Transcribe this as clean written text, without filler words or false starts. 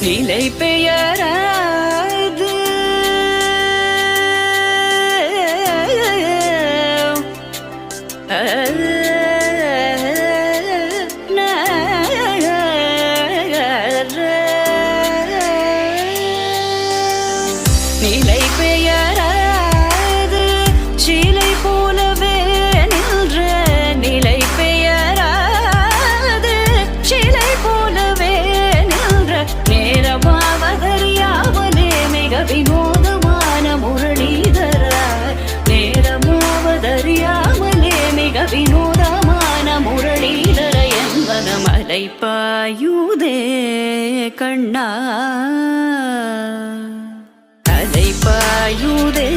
நிலை பெயராது நிலை பெயராது சிலை போலவே நின்ற நிலை பெயராது சிலை போலவே நின்ற நேரமாவதறியாமலே மிக வினோதமான முரளிதர நேரமாவதறியாமலே மிக வினோதமான முரளிதர என்பன மலை பாயுதே கண்ணா பாயுதே